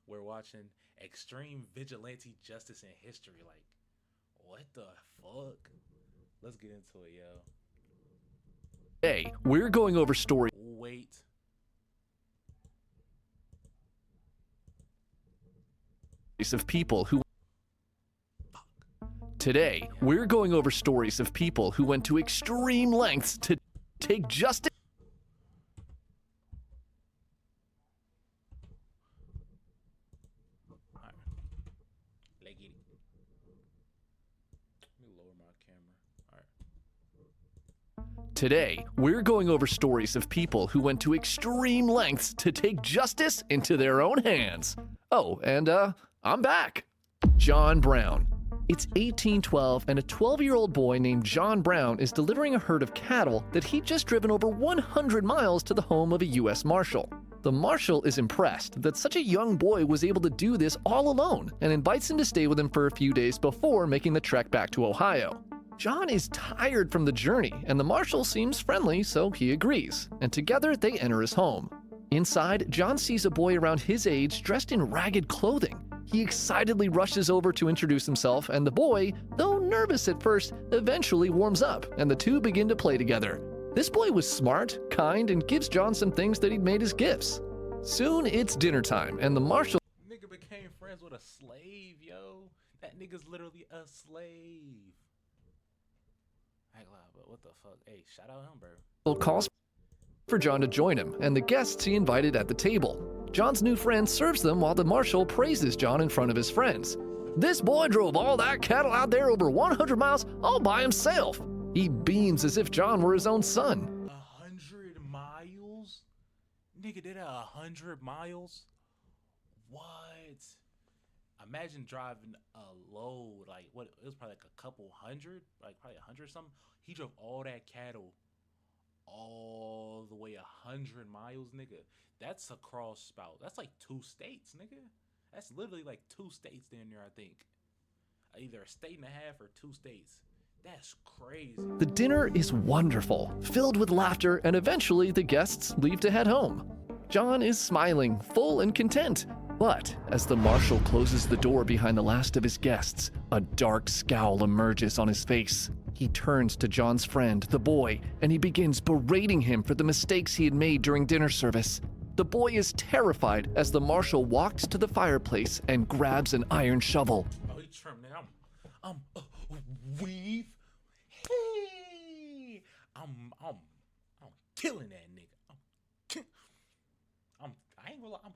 We're watching extreme vigilante justice in history. Like, what the fuck? Let's get into it, yo. Today, we're going over stories Wait. of people who Fuck. Today, we're going over stories of people who went to extreme lengths to take justice. Alright. Let's get it. Let me lower my camera. Alright. Today, we're going over stories of people who went to extreme lengths to take justice into their own hands. Oh, and I'm back. John Brown. It's 1812, and a 12-year-old boy named John Brown is delivering a herd of cattle that he'd just driven over 100 miles to the home of a U.S. Marshal. The Marshal is impressed that such a young boy was able to do this all alone and invites him to stay with him for a few days before making the trek back to Ohio. John is tired from the journey, and the Marshal seems friendly, so he agrees, and together they enter his home. Inside, John sees a boy around his age dressed in ragged clothing. He excitedly rushes over to introduce himself, and the boy, though nervous at first, eventually warms up, and the two begin to play together. This boy was smart, kind, and gives John some things that he'd made as gifts. Soon it's dinner time, and the Marshal Nigga became friends with a slave, yo. That nigga's literally a slave. I ain't loud, but what the fuck? Hey, shout out him, bro. calls for John to join him, and the guests he invited at the table. John's new friend serves them while the Marshal praises John in front of his friends. This boy drove all that cattle out there over 100 miles all by himself. He beams as if John were his own son. 100 miles? Nigga did 100 miles? What? Imagine driving a load, like what? It was probably like a couple hundred, like probably 100 something. He drove all that cattle all the way 100 miles, nigga. That's across about, that's like 2 states, nigga. That's literally like 2 states down there, I think. Either a state and a half or 2 states. That's crazy. The dinner is wonderful, filled with laughter, and eventually the guests leave to head home. John is smiling, full and content. But as the Marshal closes the door behind the last of his guests, a dark scowl emerges on his face. He turns to John's friend, the boy, and he begins berating him for the mistakes he had made during dinner service. The boy is terrified as the Marshal walks to the fireplace and grabs an iron shovel. Oh, he trimmed it. Weave. Hey, I'm killing that nigga. I ain't gonna lie, I'm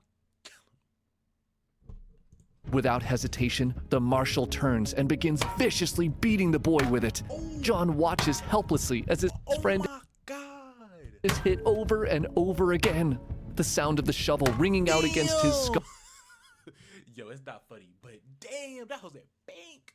Without hesitation, the Marshal turns and begins viciously beating the boy with it. John watches helplessly as his friend my God. is hit over and over again. The sound of the shovel ringing out against his skull Yo, it's not funny, but damn, that was a bank.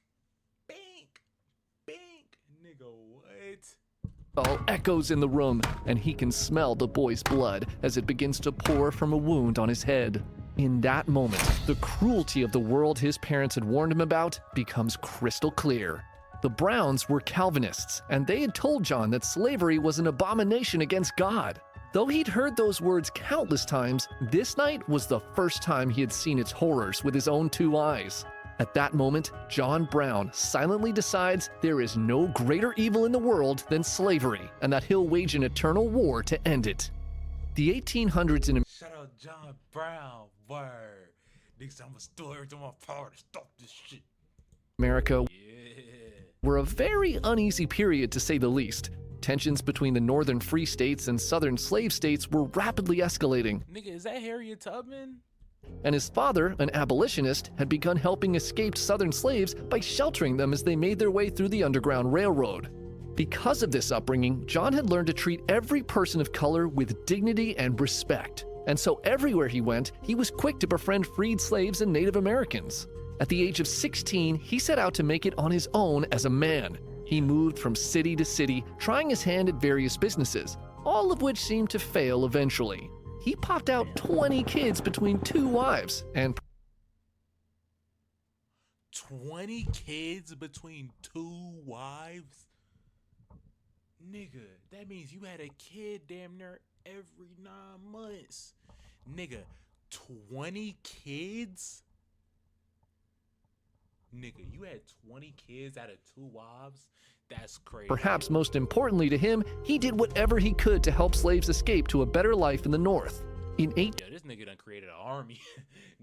Nigga, what? echoes in the room, and he can smell the boy's blood as it begins to pour from a wound on his head. In that moment, the cruelty of the world his parents had warned him about becomes crystal clear. The Browns were Calvinists, and they had told John that slavery was an abomination against God. Though he'd heard those words countless times, this night was the first time he had seen its horrors with his own 2 eyes. At that moment, John Brown silently decides there is no greater evil in the world than slavery, and that he'll wage an eternal war to end it. The 1800s in Shout out John Brown, word. Niggas, I'm a story to my power to stop this shit. America Yeah. were a very uneasy period, to say the least. Tensions between the northern free states and southern slave states were rapidly escalating, Nigga, is that Harriet Tubman? and his father, an abolitionist, had begun helping escaped southern slaves by sheltering them as they made their way through the Underground Railroad. Because of this upbringing, John had learned to treat every person of color with dignity and respect, and so everywhere he went, he was quick to befriend freed slaves and Native Americans. At the age of 16, he set out to make it on his own as a man. He moved from city to city, trying his hand at various businesses, all of which seemed to fail eventually. He popped out 20 kids between 2 wives, and 20 kids between 2 wives? Nigga, that means you had a kid damn near every 9 months. Nigga, 20 kids? Nigga, you had 20 kids out of 2 wives? That's crazy. Perhaps most importantly to him, he did whatever he could to help slaves escape to a better life in the North. In Yo, this nigga done created an army.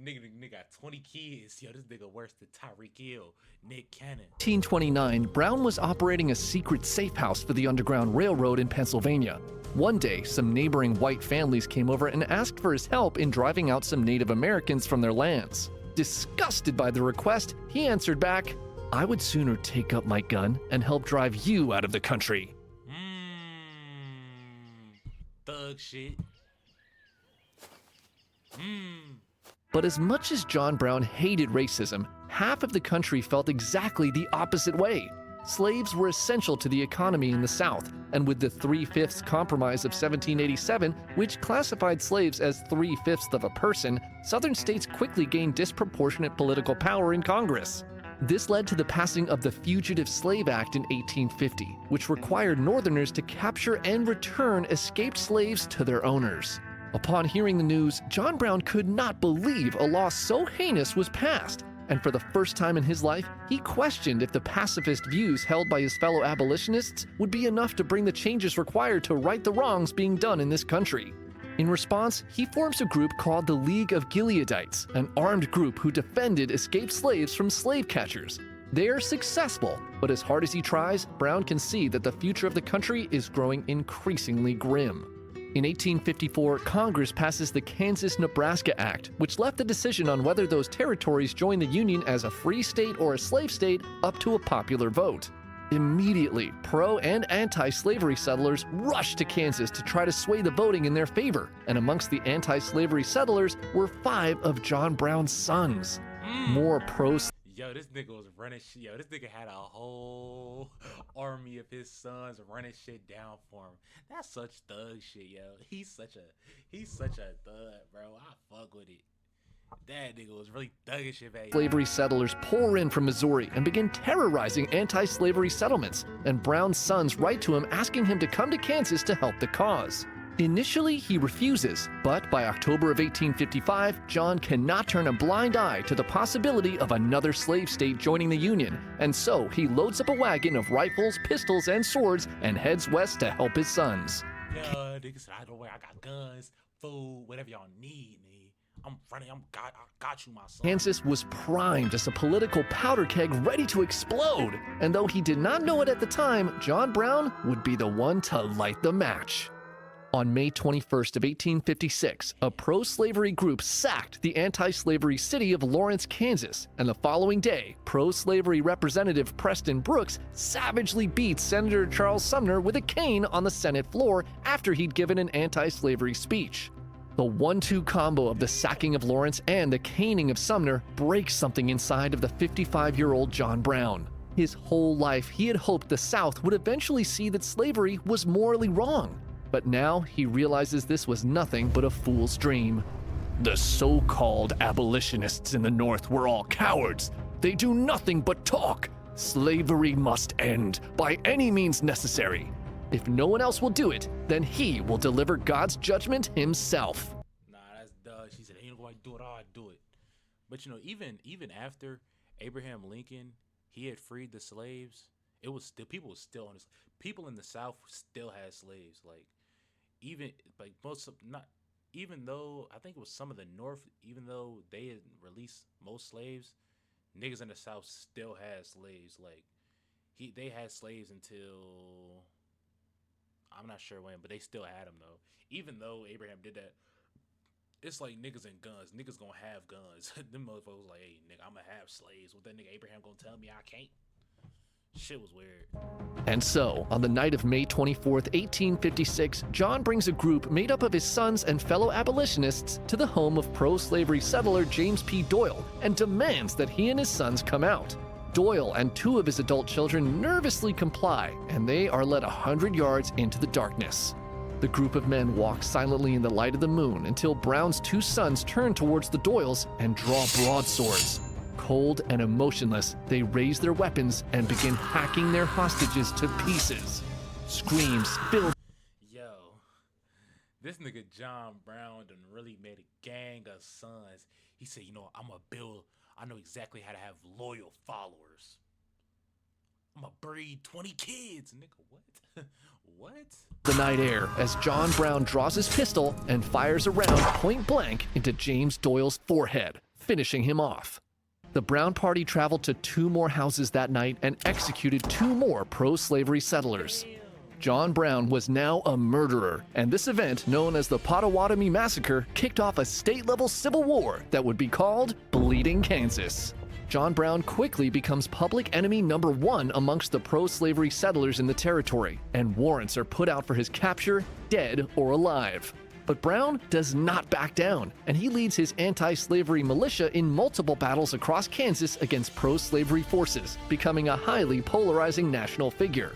nigga got 20 kids. Yo, this nigga worse than Tyreek Hill, Nick Cannon. 1829, Brown was operating a secret safe house for the Underground Railroad in Pennsylvania. One day, some neighboring white families came over and asked for his help in driving out some Native Americans from their lands. Disgusted by the request, he answered back, "I would sooner take up my gun and help drive you out of the country." Thug shit. But as much as John Brown hated racism, half of the country felt exactly the opposite way. Slaves were essential to the economy in the South, and with the 3/5 Compromise of 1787, which classified slaves as 3/5 of a person, Southern states quickly gained disproportionate political power in Congress. This led to the passing of the Fugitive Slave Act in 1850, which required Northerners to capture and return escaped slaves to their owners. Upon hearing the news, John Brown could not believe a law so heinous was passed, and for the first time in his life, he questioned if the pacifist views held by his fellow abolitionists would be enough to bring the changes required to right the wrongs being done in this country. In response, he forms a group called the League of Gileadites, an armed group who defended escaped slaves from slave catchers. They are successful, but as hard as he tries, Brown can see that the future of the country is growing increasingly grim. In 1854, Congress passes the Kansas-Nebraska Act, which left the decision on whether those territories join the Union as a free state or a slave state up to a popular vote. Immediately, pro- and anti-slavery settlers rushed to Kansas to try to sway the voting in their favor, and amongst the anti-slavery settlers were 5 of John Brown's sons. More pro- Yo, this nigga was running shit. Yo, this nigga had a whole army of his sons running shit down for him. That's such thug shit, yo. He's such a thug, bro. I fuck with it. That nigga was really thugging shit back. Slavery settlers pour in from Missouri and begin terrorizing anti-slavery settlements, and Brown's sons write to him asking him to come to Kansas to help the cause. Initially, he refuses, but by October of 1855, John cannot turn a blind eye to the possibility of another slave state joining the Union, and so he loads up a wagon of rifles, pistols, and swords and heads west to help his sons. Yo, nigga said, I got guns, food, whatever y'all need, nigga. I'm running, I got you, my son. Kansas was primed as a political powder keg ready to explode, and though he did not know it at the time, John Brown would be the one to light the match. On May 21st of 1856, a pro-slavery group sacked the anti-slavery city of Lawrence, Kansas, and the following day, pro-slavery Representative Preston Brooks savagely beat Senator Charles Sumner with a cane on the Senate floor after he'd given an anti-slavery speech. The 1-2 combo of the sacking of Lawrence and the caning of Sumner breaks something inside of the 55-year-old John Brown. His whole life, he had hoped the South would eventually see that slavery was morally wrong. But now he realizes this was nothing but a fool's dream. The so-called abolitionists in the North were all cowards. They do nothing but talk. Slavery must end by any means necessary. If no one else will do it, then he will deliver God's judgment himself. Nah, that's dumb. She said, ain't nobody do it, I'll do it. But you know, even after Abraham Lincoln, he had freed the slaves, it was still, people was still on this. People in the South still had slaves. Even though I think it was some of the North, even though they had released most slaves, niggas in the South still had slaves. They had slaves until, I'm not sure when, but they still had them though. Even though Abraham did that, it's like niggas and guns. Niggas gonna have guns. Them motherfuckers like, hey nigga, I'm gonna have slaves. What that nigga Abraham gonna tell me I can't? Shit was weird. And so, on the night of May 24th, 1856, John brings a group made up of his sons and fellow abolitionists to the home of pro-slavery settler James P. Doyle and demands that he and his sons come out. Doyle and 2 of his adult children nervously comply, and they are led 100 yards into the darkness. The group of men walk silently in the light of the moon until Brown's 2 sons turn towards the Doyles and draw broadswords. Cold and emotionless, they raise their weapons and begin hacking their hostages to pieces. Screams filled. Yo, This nigga John Brown done really made a gang of sons. He said, I'm a build. I know exactly how to have loyal followers. I'm gonna breed 20 kids, nigga. What? What? The night air as John Brown draws his pistol and fires a round point blank into James Doyle's forehead, finishing him off. The Brown party traveled to 2 more houses that night and executed 2 more pro-slavery settlers. John Brown was now a murderer, and this event, known as the Potawatomi Massacre, kicked off a state-level civil war that would be called Bleeding Kansas. John Brown quickly becomes public enemy number 1 amongst the pro-slavery settlers in the territory, and warrants are put out for his capture, dead or alive. But Brown does not back down, and he leads his anti-slavery militia in multiple battles across Kansas against pro-slavery forces, becoming a highly polarizing national figure.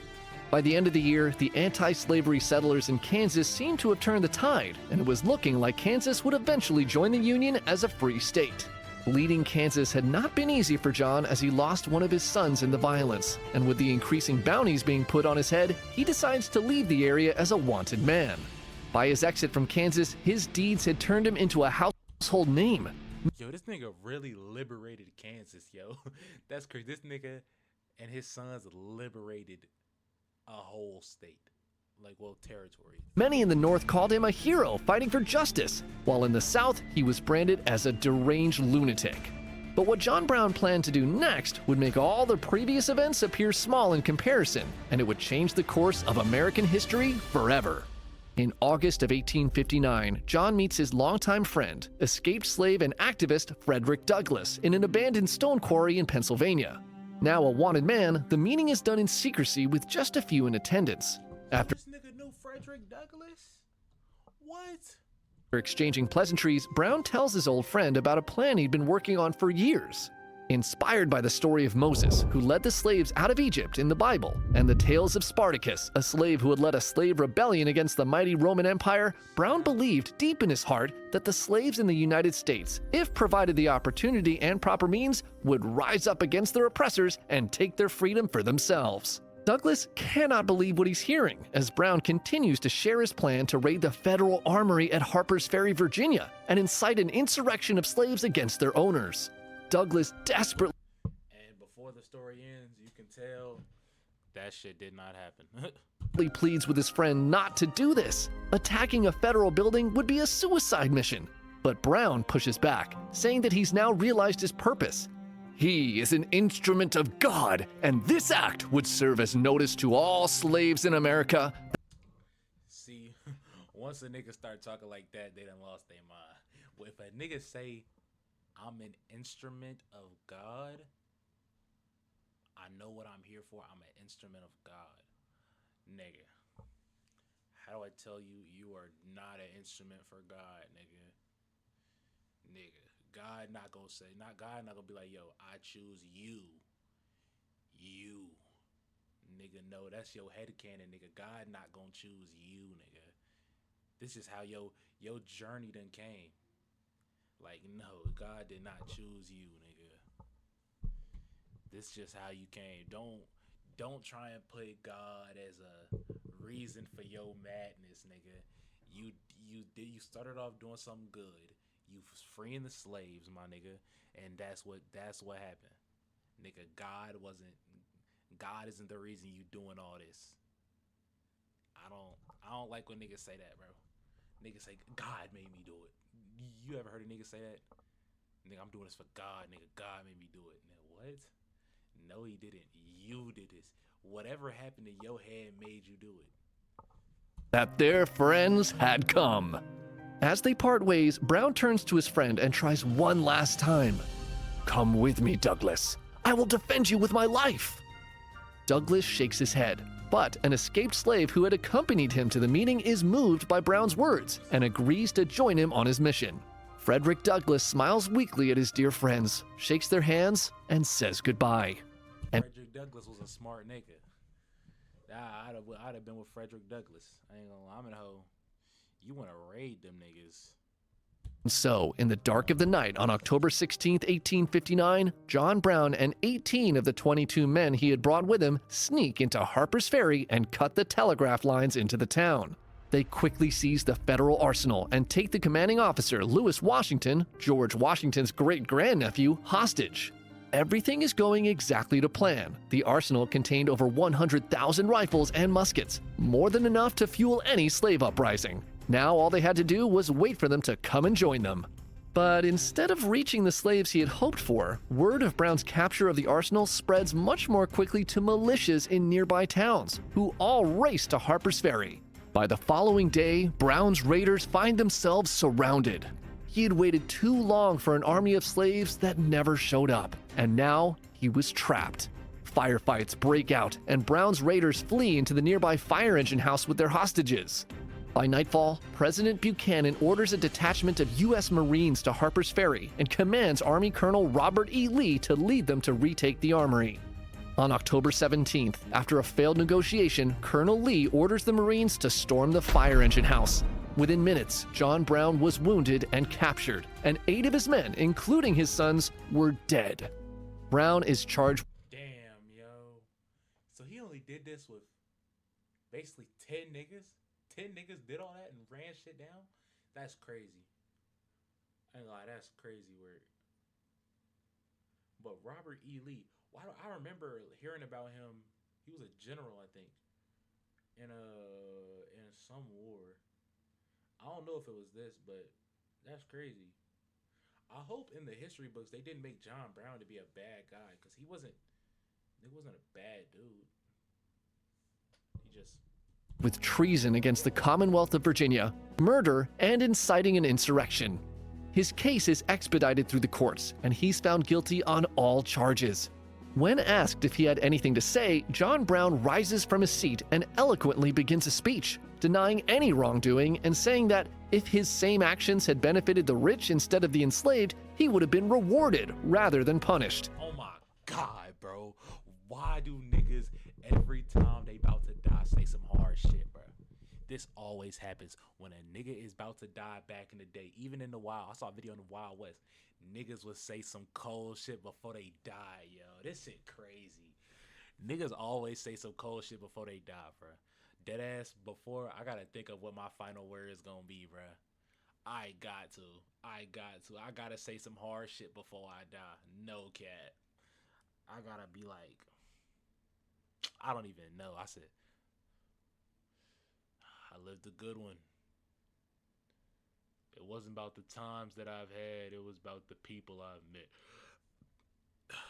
By the end of the year, the anti-slavery settlers in Kansas seemed to have turned the tide, and it was looking like Kansas would eventually join the Union as a free state. Leading Kansas had not been easy for John as he lost one of his sons in the violence, and with the increasing bounties being put on his head, he decides to leave the area as a wanted man. By his exit from Kansas, his deeds had turned him into a household name. Yo, this nigga really liberated Kansas, yo. That's crazy. This nigga and his sons liberated a whole state. Territory. Many in the North called him a hero fighting for justice, while in the South, he was branded as a deranged lunatic. But what John Brown planned to do next would make all the previous events appear small in comparison, and it would change the course of American history forever. In August of 1859, John meets his longtime friend, escaped slave and activist Frederick Douglass, in an abandoned stone quarry in Pennsylvania. Now a wanted man, the meeting is done in secrecy with just a few in attendance. After this nigga knew Frederick Douglass? What? exchanging pleasantries, Brown tells his old friend about a plan he'd been working on for years. Inspired by the story of Moses, who led the slaves out of Egypt in the Bible, and the tales of Spartacus, a slave who had led a slave rebellion against the mighty Roman Empire, Brown believed deep in his heart that the slaves in the United States, if provided the opportunity and proper means, would rise up against their oppressors and take their freedom for themselves. Douglas cannot believe what he's hearing as Brown continues to share his plan to raid the federal armory at Harper's Ferry, Virginia, and incite an insurrection of slaves against their owners. Douglas desperately before the story ends, you can tell that shit did not happen. pleads with his friend not to do this. Attacking a federal building would be a suicide mission. But Brown pushes back, saying that he's now realized his purpose. He is an instrument of God, and this act would serve as notice to all slaves in America. See, once a nigga start talking like that, they done lost their mind. Well, if a nigga say, I'm an instrument of God, I know what I'm here for. I'm an instrument of God. Nigga, how do I tell you you are not an instrument for God, nigga? Nigga, God not gonna be like, yo, I choose you. You. Nigga, no, that's your headcanon, nigga. God not gonna choose you, nigga. This is how your journey done came. Like, no, God did not choose you, nigga. This just how you came. Don't try and put God as a reason for your madness, nigga. You started off doing something good. You was freeing the slaves, my nigga, and that's what happened. Nigga, God isn't the reason you doing all this. I don't like when niggas say that, bro. Niggas say God made me do it. You ever heard a nigga say that? Nigga, I'm doing this for God, nigga. God made me do it. Nigga, what? No, he didn't. You did this. Whatever happened in your head made you do it. That their friends had come. As they part ways, Brown turns to his friend and tries one last time. Come with me, Douglas. I will defend you with my life. Douglas shakes his head, but an escaped slave who had accompanied him to the meeting is moved by Brown's words and agrees to join him on his mission. Frederick Douglass smiles weakly at his dear friends, shakes their hands, and says goodbye. Frederick Douglass was a smart nigga. I'd have been with Frederick Douglass. I ain't gonna lie, I'm in a hoe. You wanna raid them niggas. So, in the dark of the night on October 16, 1859, John Brown and 18 of the 22 men he had brought with him sneak into Harper's Ferry and cut the telegraph lines into the town. They quickly seize the federal arsenal and take the commanding officer, Lewis Washington, George Washington's great-grandnephew, hostage. Everything is going exactly to plan. The arsenal contained over 100,000 rifles and muskets, more than enough to fuel any slave uprising. Now all they had to do was wait for them to come and join them. But instead of reaching the slaves he had hoped for, word of Brown's capture of the arsenal spreads much more quickly to militias in nearby towns, who all race to Harper's Ferry. By the following day, Brown's raiders find themselves surrounded. He had waited too long for an army of slaves that never showed up, and now he was trapped. Firefights break out, and Brown's raiders flee into the nearby fire engine house with their hostages. By nightfall, President Buchanan orders a detachment of U.S. Marines to Harper's Ferry and commands Army Colonel Robert E. Lee to lead them to retake the armory. On October 17th, after a failed negotiation, Colonel Lee orders the Marines to storm the fire engine house. Within minutes, John Brown was wounded and captured, and 8 of his men, including his sons, were dead. Brown is charged. Damn, yo. So he only did this with basically 10 niggas? 10 niggas did all that and ran shit down? That's crazy. I ain't gonna lie, that's crazy work. But Robert E. Lee, I remember hearing about him. He was a general, I think, in some war. I don't know if it was this, but that's crazy. I hope in the history books they didn't make John Brown to be a bad guy, because he wasn't a bad dude. He just... with treason against the Commonwealth of Virginia, murder, and inciting an insurrection. His case is expedited through the courts, and he's found guilty on all charges. When asked if he had anything to say, John Brown rises from his seat and eloquently begins a speech, denying any wrongdoing and saying that if his same actions had benefited the rich instead of the enslaved, he would have been rewarded rather than punished. Oh my God, bro. Why do niggas every time they about to die say some hard shit, bro? This always happens when a nigga is about to die back in the day. Even in the Wild, I saw a video in the Wild West. Niggas would say some cold shit before they die, yo. This shit crazy. Niggas always say some cold shit before they die, bro. Deadass, before, I gotta think of what my final word is gonna be, bro. I gotta say some hard shit before I die. No cat. I gotta be like, I don't even know. I said, I lived a good one. It wasn't about the times that I've had. It was about the people I've met.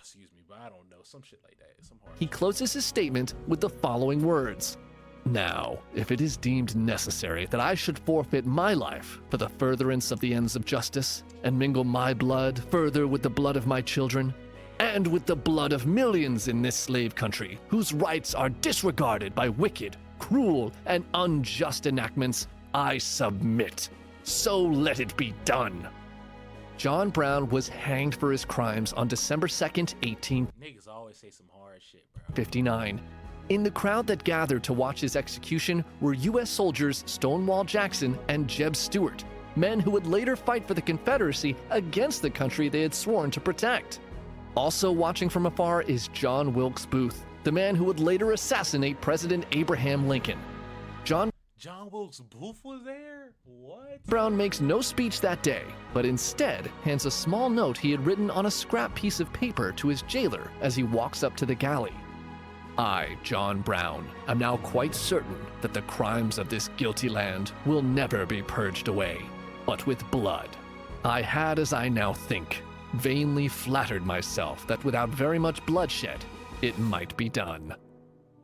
Excuse me, but I don't know. Some shit like that. Some hard He closes his statement with the following words. Now, if it is deemed necessary that I should forfeit my life for the furtherance of the ends of justice, and mingle my blood further with the blood of my children, and with the blood of millions in this slave country whose rights are disregarded by wicked, cruel, and unjust enactments, I submit. So let it be done. John Brown was hanged for his crimes on December 2nd, Niggas always say some hard shit, bro. 1859. In the crowd that gathered to watch his execution were U.S. soldiers Stonewall Jackson and Jeb Stuart, men who would later fight for the Confederacy against the country they had sworn to protect. Also watching from afar is John Wilkes Booth, the man who would later assassinate President Abraham Lincoln. John Wilkes Booth was there? What? Brown makes no speech that day, but instead hands a small note he had written on a scrap piece of paper to his jailer as he walks up to the galley. I, John Brown, am now quite certain that the crimes of this guilty land will never be purged away, but with blood. I had, as I now think, vainly flattered myself that without very much bloodshed, it might be done.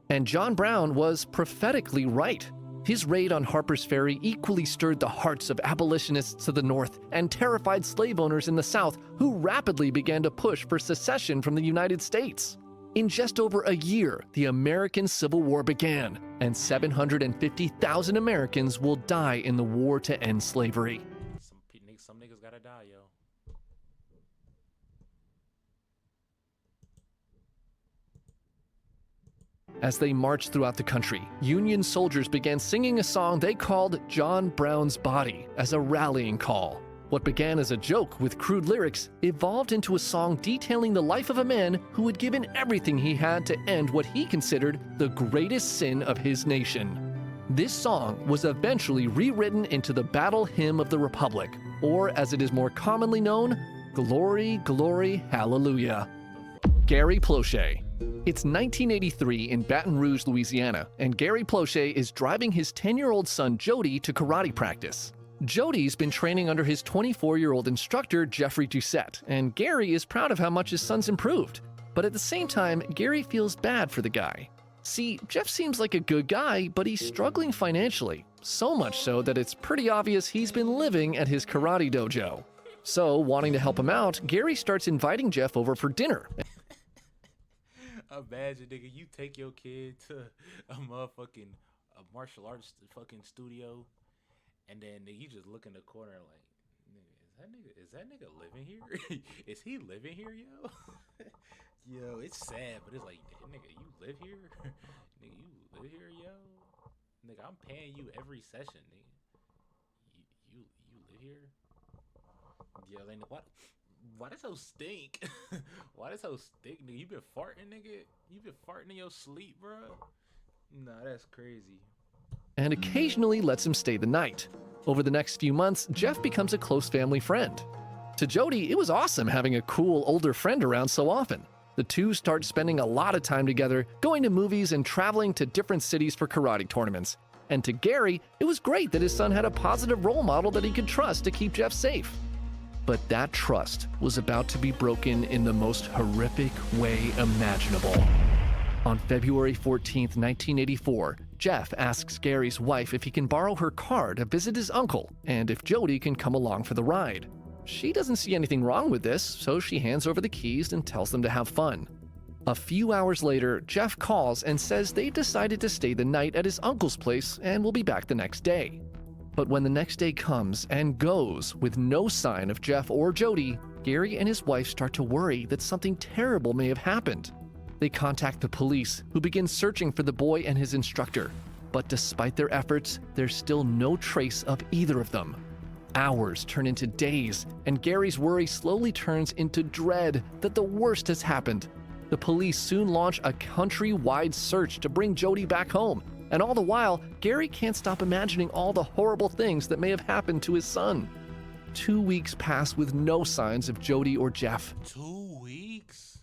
And John Brown was prophetically right. His raid on Harper's Ferry equally stirred the hearts of abolitionists to the north and terrified slave owners in the south, who rapidly began to push for secession from the United States. In just over a year, the American Civil War began, and 750,000 Americans will die in the war to end slavery. Some niggas gotta die, yo. As they marched throughout the country, Union soldiers began singing a song they called John Brown's Body as a rallying call. What began as a joke with crude lyrics evolved into a song detailing the life of a man who had given everything he had to end what he considered the greatest sin of his nation. This song was eventually rewritten into the Battle Hymn of the Republic, or as it is more commonly known, Glory, Glory, Hallelujah. Gary Plauché. It's 1983 in Baton Rouge, Louisiana, and Gary Plauché is driving his 10-year-old son Jody to karate practice. Jody's been training under his 24-year-old instructor, Jeffrey Doucette, and Gary is proud of how much his son's improved. But at the same time, Gary feels bad for the guy. See, Jeff seems like a good guy, but he's struggling financially, so much so that it's pretty obvious he's been living at his karate dojo. So, wanting to help him out, Gary starts inviting Jeff over for dinner. Imagine, nigga, you take your kid to a motherfucking martial arts fucking studio, and then nigga, you just look in the corner like, nigga, is that nigga living here? Is he living here, yo? Yo, it's sad, but it's like, nigga, you live here? Nigga, you live here, yo? Nigga, I'm paying you every session, nigga. You live here? Yo, then what? Why does so stink? Why does so stink, nigga? You been farting, nigga? You been farting in your sleep, bro? Nah, that's crazy. And occasionally lets him stay the night. Over the next few months, Jeff becomes a close family friend. To Jody, it was awesome having a cool older friend around so often. The two start spending a lot of time together, going to movies and traveling to different cities for karate tournaments. And to Gary, it was great that his son had a positive role model that he could trust to keep Jeff safe. But that trust was about to be broken in the most horrific way imaginable. On February 14, 1984, Jeff asks Gary's wife if he can borrow her car to visit his uncle and if Jody can come along for the ride. She doesn't see anything wrong with this, so she hands over the keys and tells them to have fun. A few hours later, Jeff calls and says they've decided to stay the night at his uncle's place and will be back the next day. But when the next day comes and goes with no sign of Jeff or Jody, Gary and his wife start to worry that something terrible may have happened. They contact the police, who begin searching for the boy and his instructor. But despite their efforts, there's still no trace of either of them. Hours turn into days, and Gary's worry slowly turns into dread that the worst has happened. The police soon launch a countrywide search to bring Jody back home. And all the while, Gary can't stop imagining all the horrible things that may have happened to his son. 2 weeks pass with no signs of Jody or Jeff. 2 weeks?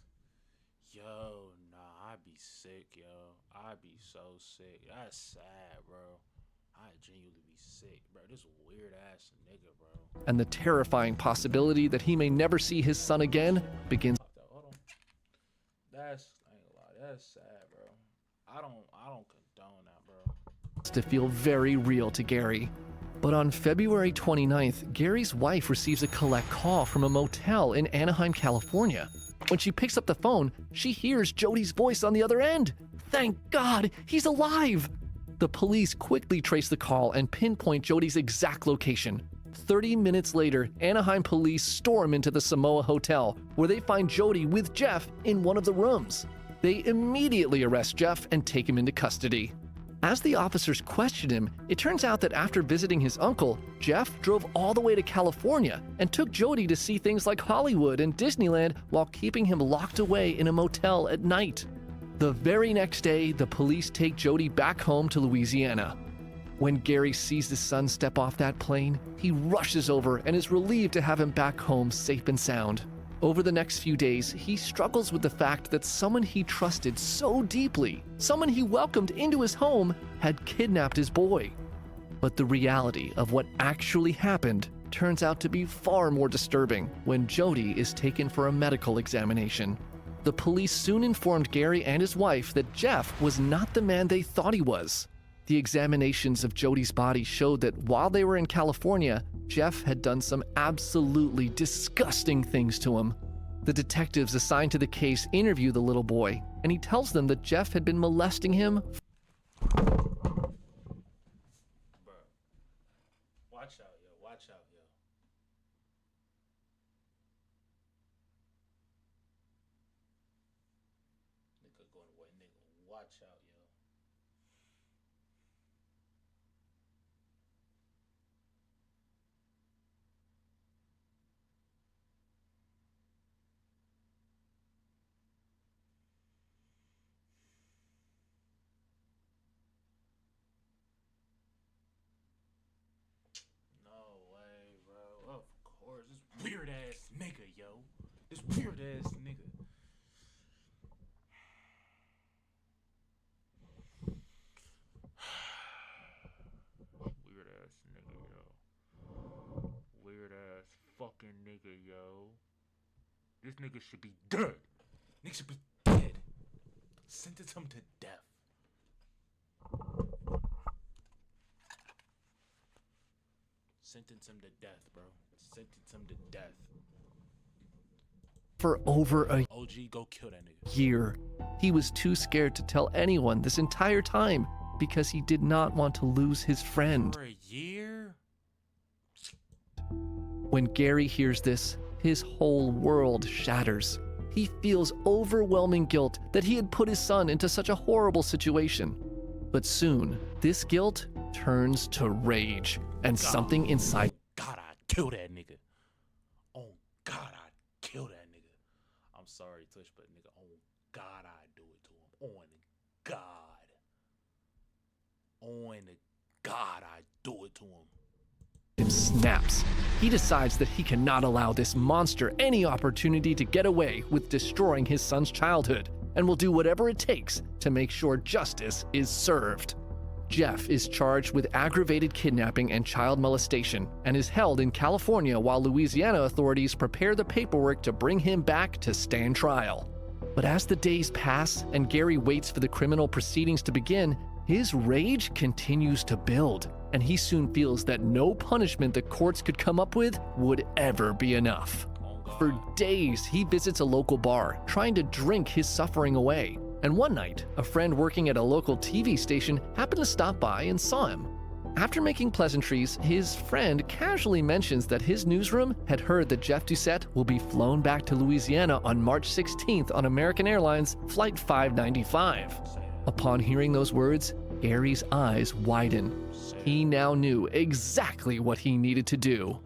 Yo, nah, I'd be sick, yo. I'd be so sick. That's sad, bro. I'd genuinely be sick, bro. This weird ass nigga, bro. And the terrifying possibility that he may never see his son again begins. Hold on. I ain't gonna lie, that's sad, bro. I don't condone that, bro. To feel very real to Gary. But on February 29th, Gary's wife receives a collect call from a motel in Anaheim, California. When she picks up the phone, she hears Jody's voice on the other end. Thank God, he's alive! The police quickly trace the call and pinpoint Jody's exact location. 30 minutes later, Anaheim police storm into the Samoa Hotel, where they find Jody with Jeff in one of the rooms. They immediately arrest Jeff and take him into custody. As the officers question him, it turns out that after visiting his uncle, Jeff drove all the way to California and took Jody to see things like Hollywood and Disneyland while keeping him locked away in a motel at night. The very next day, the police take Jody back home to Louisiana. When Gary sees his son step off that plane, he rushes over and is relieved to have him back home safe and sound. Over the next few days, he struggles with the fact that someone he trusted so deeply, someone he welcomed into his home, had kidnapped his boy. But the reality of what actually happened turns out to be far more disturbing when Jody is taken for a medical examination. The police soon informed Gary and his wife that Jeff was not the man they thought he was. The examinations of Jody's body showed that while they were in California, Jeff had done some absolutely disgusting things to him. The detectives assigned to the case interview the little boy, and he tells them that Jeff had been molesting him. Bro, watch out, yo. Watch out, yo. Nigga going away, nigga. Watch out, yo. This nigga should be dead. Nigga should be dead. Sentence him to death. Sentence him to death, bro. Sentence him to death. For over a OG, go kill that nigga. year, he was too scared to tell anyone this entire time because he did not want to lose his friend. For a year? When Gary hears this, his whole world shatters. He feels overwhelming guilt that he had put his son into such a horrible situation. But soon, this guilt turns to rage, and something inside God, I'd kill that nigga. Oh, God, I'd kill that nigga. I'm sorry, Tush, but nigga, oh, God, I'd do it to him. On God. On God, I'd do it to him. snaps. He decides that he cannot allow this monster any opportunity to get away with destroying his son's childhood, and will do whatever it takes to make sure justice is served. Jeff is charged with aggravated kidnapping and child molestation and is held in California while Louisiana authorities prepare the paperwork to bring him back to stand trial. But as the days pass and Gary waits for the criminal proceedings to begin, his rage continues to build, and he soon feels that no punishment the courts could come up with would ever be enough. For days, he visits a local bar, trying to drink his suffering away. And one night, a friend working at a local TV station happened to stop by and saw him. After making pleasantries, his friend casually mentions that his newsroom had heard that Jeff Doucette will be flown back to Louisiana on March 16th on American Airlines Flight 595. Upon hearing those words, Gary's eyes widen. He now knew exactly what he needed to do.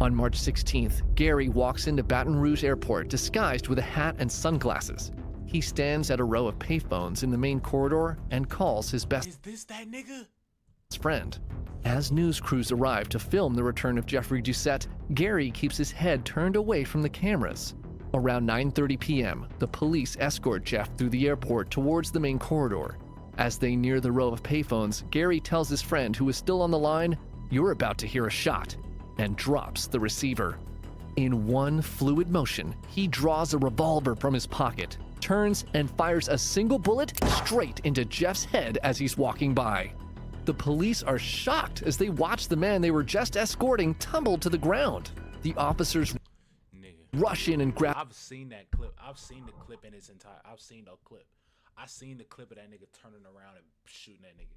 On March 16th, Gary walks into Baton Rouge Airport disguised with a hat and sunglasses. He stands at a row of payphones in the main corridor and calls his best Is this that nigga? friend. As news crews arrive to film the return of Jeffrey Doucette, Gary keeps his head turned away from the cameras. Around 9:30 p.m., the police escort Jeff through the airport towards the main corridor. As they near the row of payphones, Gary tells his friend who is still on the line, "You're about to hear a shot," and drops the receiver. In one fluid motion, he draws a revolver from his pocket, turns and fires a single bullet straight into Jeff's head as he's walking by. The police are shocked as they watch the man they were just escorting tumble to the ground. The officers rush in and grab. I've seen that clip. I've seen the clip in its entire. I've seen the clip. I seen the clip of that nigga turning around and shooting that nigga.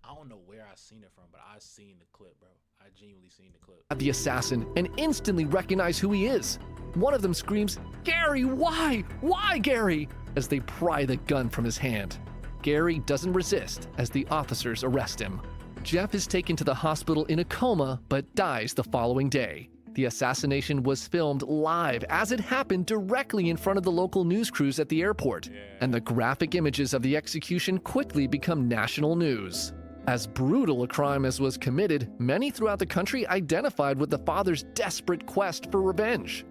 I don't know where I seen it from, but I seen the clip, bro. I genuinely seen the clip. The assassin and instantly recognize who he is. One of them screams, "Gary, why? Why, Gary?" as they pry the gun from his hand. Gary doesn't resist as the officers arrest him. Jeff is taken to the hospital in a coma but dies the following day. The assassination was filmed live as it happened directly in front of the local news crews at the airport, and the graphic images of the execution quickly become national news. As brutal a crime as was committed, many throughout the country identified with the father's desperate quest for revenge.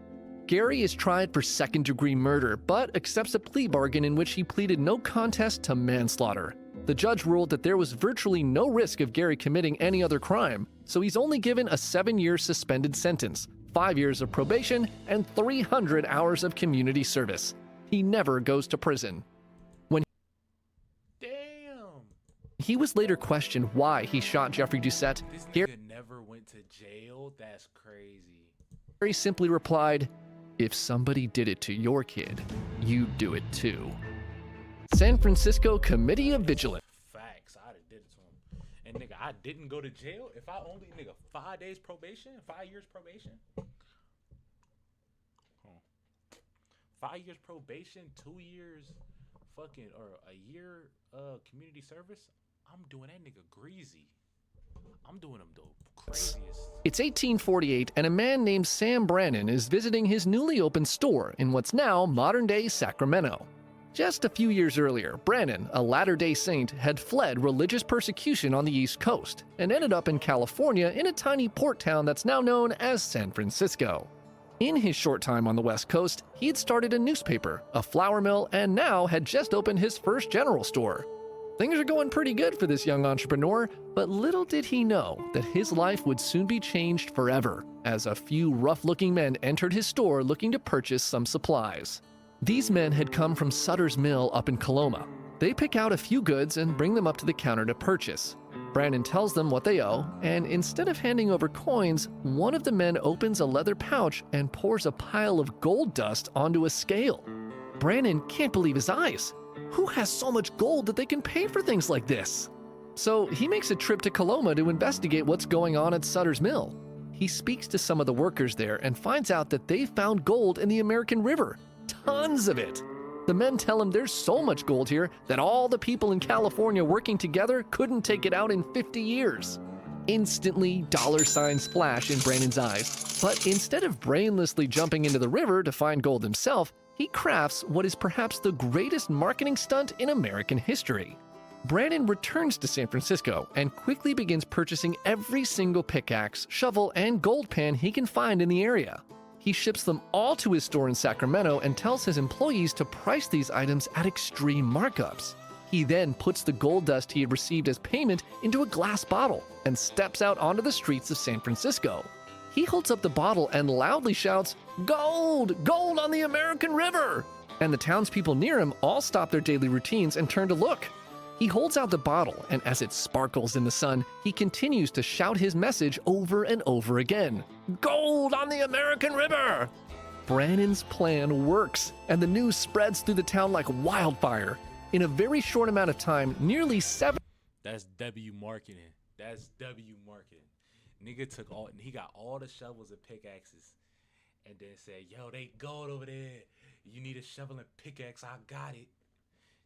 Gary is tried for second-degree murder, but accepts a plea bargain in which he pleaded no contest to manslaughter. The judge ruled that there was virtually no risk of Gary committing any other crime, so he's only given a 7-year suspended sentence, 5 years of probation, and 300 hours of community service. He never goes to prison. He was later questioned why he shot Jeffrey Doucette. This nigga never went to jail? That's crazy. Gary simply replied, "If somebody did it to your kid, you do it too." San Francisco Committee of Vigilance. Facts. I done did it to him. And nigga, I didn't go to jail. If I only, nigga, 5 days probation, 5 years probation. 5 years probation, 2 years fucking, or a year community service. I'm doing that nigga greasy. I'm doing him the craziest. It's 1848, and a man named Sam Brannon is visiting his newly opened store in what's now modern-day Sacramento. Just a few years earlier, Brannon, a Latter-day Saint, had fled religious persecution on the East Coast and ended up in California in a tiny port town that's now known as San Francisco. In his short time on the West Coast, he had started a newspaper, a flour mill, and now had just opened his first general store. Things are going pretty good for this young entrepreneur, but little did he know that his life would soon be changed forever as a few rough-looking men entered his store looking to purchase some supplies. These men had come from Sutter's Mill up in Coloma. They pick out a few goods and bring them up to the counter to purchase. Brandon tells them what they owe, and instead of handing over coins, one of the men opens a leather pouch and pours a pile of gold dust onto a scale. Brandon can't believe his eyes. Who has so much gold that they can pay for things like this? So he makes a trip to Coloma to investigate what's going on at Sutter's Mill. He speaks to some of the workers there and finds out that they found gold in the American River. Tons of it. The men tell him there's so much gold here that all the people in California working together couldn't take it out in 50 years. Instantly, dollar signs flash in Brandon's eyes, but instead of brainlessly jumping into the river to find gold himself, he crafts what is perhaps the greatest marketing stunt in American history. Brandon returns to San Francisco and quickly begins purchasing every single pickaxe, shovel, and gold pan he can find in the area. He ships them all to his store in Sacramento and tells his employees to price these items at extreme markups. He then puts the gold dust he had received as payment into a glass bottle and steps out onto the streets of San Francisco. He holds up the bottle and loudly shouts, "Gold! Gold on the American River!" And the townspeople near him all stop their daily routines and turn to look. He holds out the bottle, and as it sparkles in the sun, he continues to shout his message over and over again. "Gold on the American River!" Brandon's plan works, and the news spreads through the town like wildfire. In a very short amount of time, nearly 7... That's W marketing. That's W marketing. Nigga he got all the shovels and pickaxes and then said, "Yo, they gold over there. You need a shovel and pickaxe, I got it."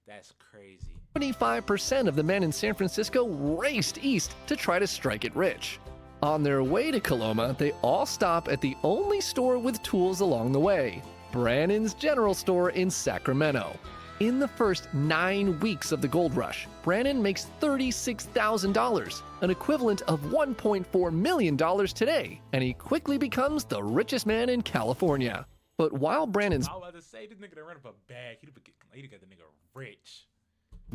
That's crazy. 75% of the men in San Francisco raced east to try to strike it rich. On their way to Coloma, they all stop at the only store with tools along the way, Brandon's General Store in Sacramento. In the first 9 weeks of the gold rush, Brandon makes $36,000, an equivalent of $1.4 million today, and he quickly becomes the richest man in California. But while Brandon's I was about to say, this nigga done run up a bag. He'd got the nigga rich.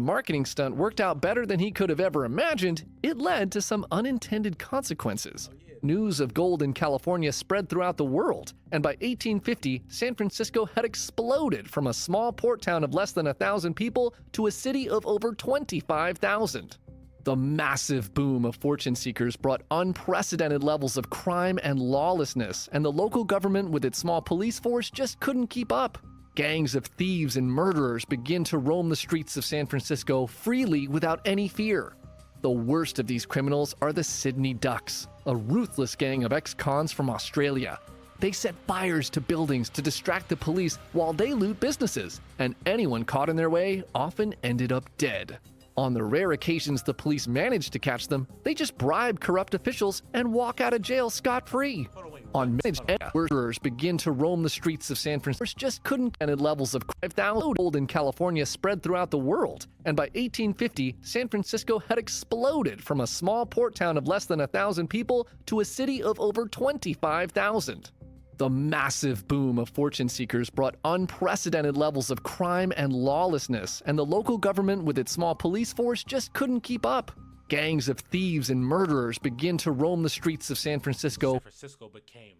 marketing stunt worked out better than he could have ever imagined, it led to some unintended consequences. News of gold in California spread throughout the world, and by 1850, San Francisco had exploded from a small port town of less than 1,000 people to a city of over 25,000. The massive boom of fortune seekers brought unprecedented levels of crime and lawlessness, and the local government with its small police force just couldn't keep up. Gangs of thieves and murderers begin to roam the streets of San Francisco freely without any fear. The worst of these criminals are the Sydney Ducks, a ruthless gang of ex-cons from Australia. They set fires to buildings to distract the police while they loot businesses, and anyone caught in their way often ended up dead. On the rare occasions the police managed to catch them, they just bribe corrupt officials and walk out of jail scot-free. On managed murderers begin to roam the streets of San Francisco, just couldn't get levels of 5,000 gold in California spread throughout the world, and by 1850, San Francisco had exploded from a small port town of less than 1,000 people to a city of over 25,000. The massive boom of fortune seekers brought unprecedented levels of crime and lawlessness, and the local government with its small police force just couldn't keep up. Gangs of thieves and murderers begin to roam the streets of San Francisco. San Francisco became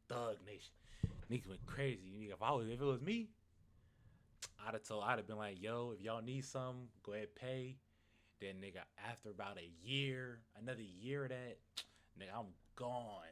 thug nation. Niggas went crazy. If it was me, I'd have been like, "Yo, if y'all need something, go ahead pay." Then nigga, after about another year of that, nigga, I'm gone.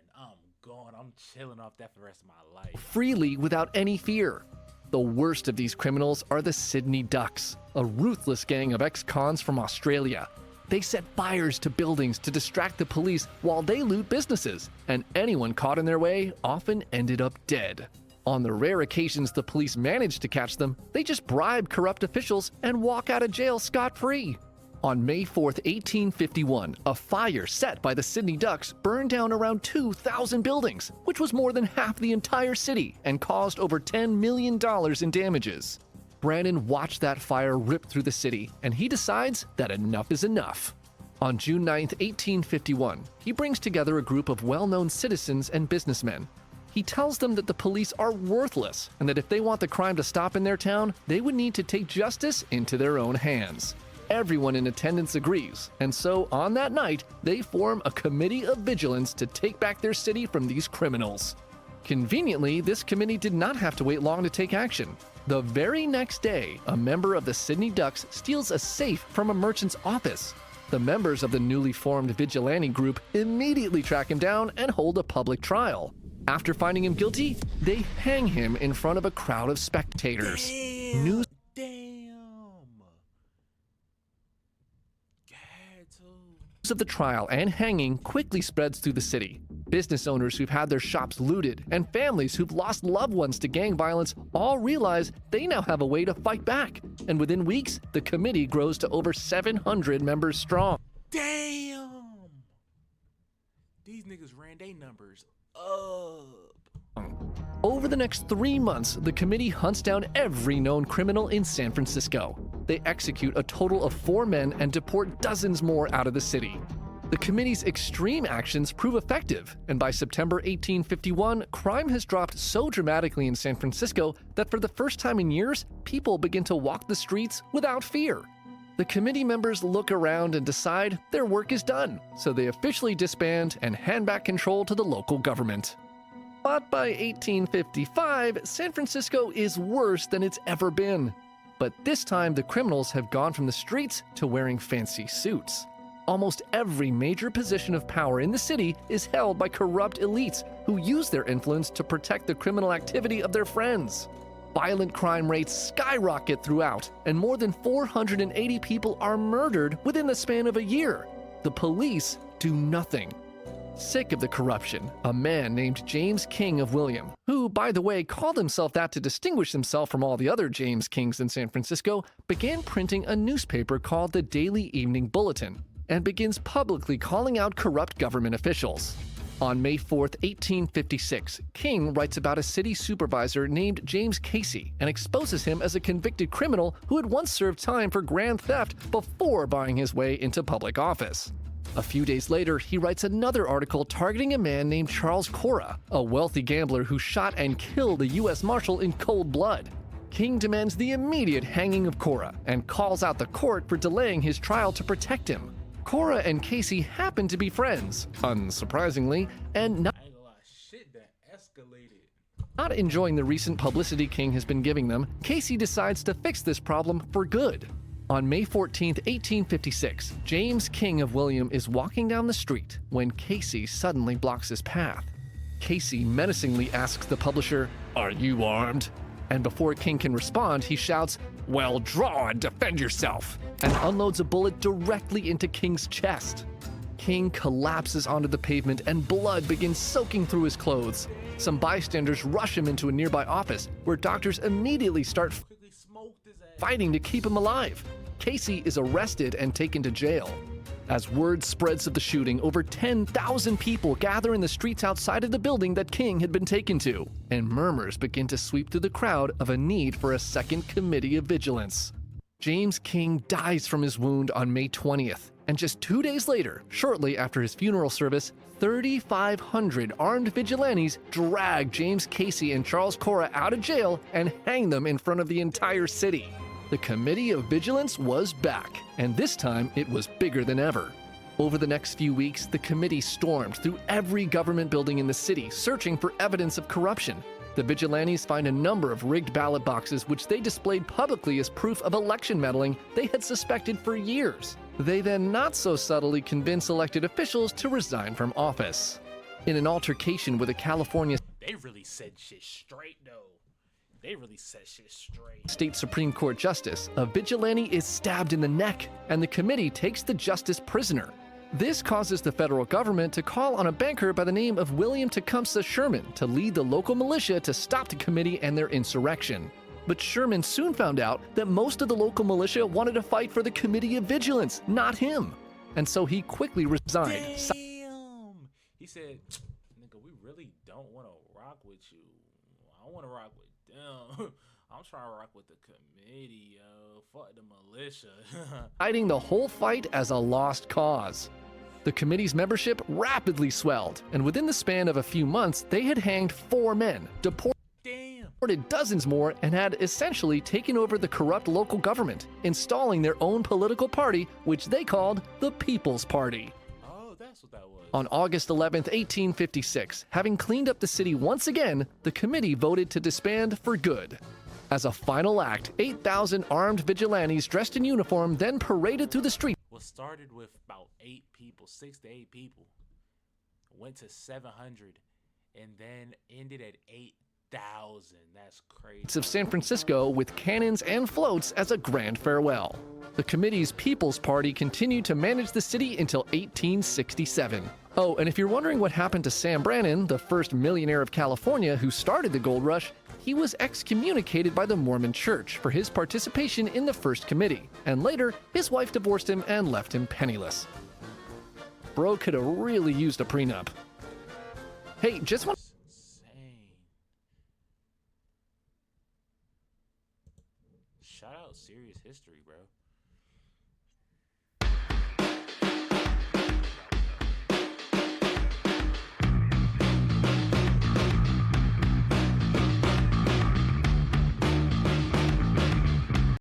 I'm chilling off that for the rest of my life. Freely without any fear. The worst of these criminals are the Sydney Ducks, a ruthless gang of ex-cons from Australia. They set fires to buildings to distract the police while they loot businesses, and anyone caught in their way often ended up dead. On the rare occasions the police managed to catch them, they just bribe corrupt officials and walk out of jail scot-free. On May 4th, 1851, a fire set by the Sydney Ducks burned down around 2,000 buildings, which was more than half the entire city and caused over $10 million in damages. Brandon watched that fire rip through the city, and he decides that enough is enough. On June 9th, 1851, he brings together a group of well-known citizens and businessmen. He tells them that the police are worthless, and that if they want the crime to stop in their town, they would need to take justice into their own hands. everyone in attendance agrees, and so on that night, they form a committee of vigilance to take back their city from these criminals. Conveniently, this committee did not have to wait long to take action. The very next day, a member of the Sydney Ducks steals a safe from a merchant's office. The members of the newly formed vigilante group immediately track him down and hold a public trial. After finding him guilty, they hang him in front of a crowd of spectators. News of the trial and hanging quickly spreads through the city. Business owners who've had their shops looted and families who've lost loved ones to gang violence all realize they now have a way to fight back. And within weeks, the committee grows to over 700 members strong. Damn! These niggas ran their numbers up. Over the next 3 months, the committee hunts down every known criminal in San Francisco. They execute a total of 4 men and deport dozens more out of the city. The committee's extreme actions prove effective, and by September 1851, crime has dropped so dramatically in San Francisco that for the first time in years, people begin to walk the streets without fear. The committee members look around and decide their work is done, so they officially disband and hand back control to the local government. But by 1855, San Francisco is worse than it's ever been. But this time, the criminals have gone from the streets to wearing fancy suits. Almost every major position of power in the city is held by corrupt elites who use their influence to protect the criminal activity of their friends. Violent crime rates skyrocket throughout, and more than 480 people are murdered within the span of a year. The police do nothing. Sick of the corruption, a man named James King of William, who, by the way, called himself that to distinguish himself from all the other James Kings in San Francisco, began printing a newspaper called the Daily Evening Bulletin, and begins publicly calling out corrupt government officials. On May 4, 1856, King writes about a city supervisor named James Casey and exposes him as a convicted criminal who had once served time for grand theft before buying his way into public office. A few days later, he writes another article targeting a man named Charles Cora, a wealthy gambler who shot and killed a U.S. Marshal in cold blood. King demands the immediate hanging of Cora and calls out the court for delaying his trial to protect him. Cora and Casey happen to be friends, unsurprisingly, and not enjoying the recent publicity King has been giving them, Casey decides to fix this problem for good. On May 14, 1856, James King of William is walking down the street when Casey suddenly blocks his path. Casey menacingly asks the publisher, "Are you armed?" And before King can respond, he shouts, "Well, draw and defend yourself," and unloads a bullet directly into King's chest. King collapses onto the pavement and blood begins soaking through his clothes. Some bystanders rush him into a nearby office where doctors immediately start fighting to keep him alive. Casey is arrested and taken to jail. As word spreads of the shooting, over 10,000 people gather in the streets outside of the building that King had been taken to, and murmurs begin to sweep through the crowd of a need for a second committee of vigilance. James King dies from his wound on May 20th, and just 2 days later, shortly after his funeral service, 3,500 armed vigilantes drag James Casey and Charles Cora out of jail and hang them in front of the entire city. The Committee of Vigilance was back, and this time it was bigger than ever. Over the next few weeks, the committee stormed through every government building in the city, searching for evidence of corruption. The vigilantes find a number of rigged ballot boxes, which they displayed publicly as proof of election meddling they had suspected for years. They then not so subtly convince elected officials to resign from office. In an altercation with a California They really said shit straight, though. They really said shit straight. State Supreme Court justice, a vigilante is stabbed in the neck, and the committee takes the justice prisoner. This causes the federal government to call on a banker by the name of William Tecumseh Sherman to lead the local militia to stop the committee and their insurrection. But Sherman soon found out that most of the local militia wanted to fight for the Committee of Vigilance, not him. And so he quickly resigned. Damn! He said, "Nigga, we really don't want to rock with you. I want to rock with them. I'm trying to rock with the committee, yo. Fuck the militia." Citing the whole fight as a lost cause. The committee's membership rapidly swelled, and within the span of a few months, they had hanged 4 men, deported Damn! Supported dozens more and had essentially taken over the corrupt local government, installing their own political party, which they called the People's Party. Oh, that's what that was. On August 11, 1856, having cleaned up the city once again, the committee voted to disband for good. As a final act, 8,000 armed vigilantes dressed in uniform then paraded through the streets. What started with about 8 people, 6 to 8 people, went to 700, and then ended at 8,000. That's crazy. Of San Francisco with cannons and floats as a grand farewell. The committee's People's Party continued to manage the city until 1867. Oh, and if you're wondering what happened to Sam Brannan, the first millionaire of California who started the gold rush, he was excommunicated by the Mormon Church for his participation in the first committee, and later his wife divorced him and left him penniless. Bro could have really used a prenup. Hey, just want Shout out Serious History, bro.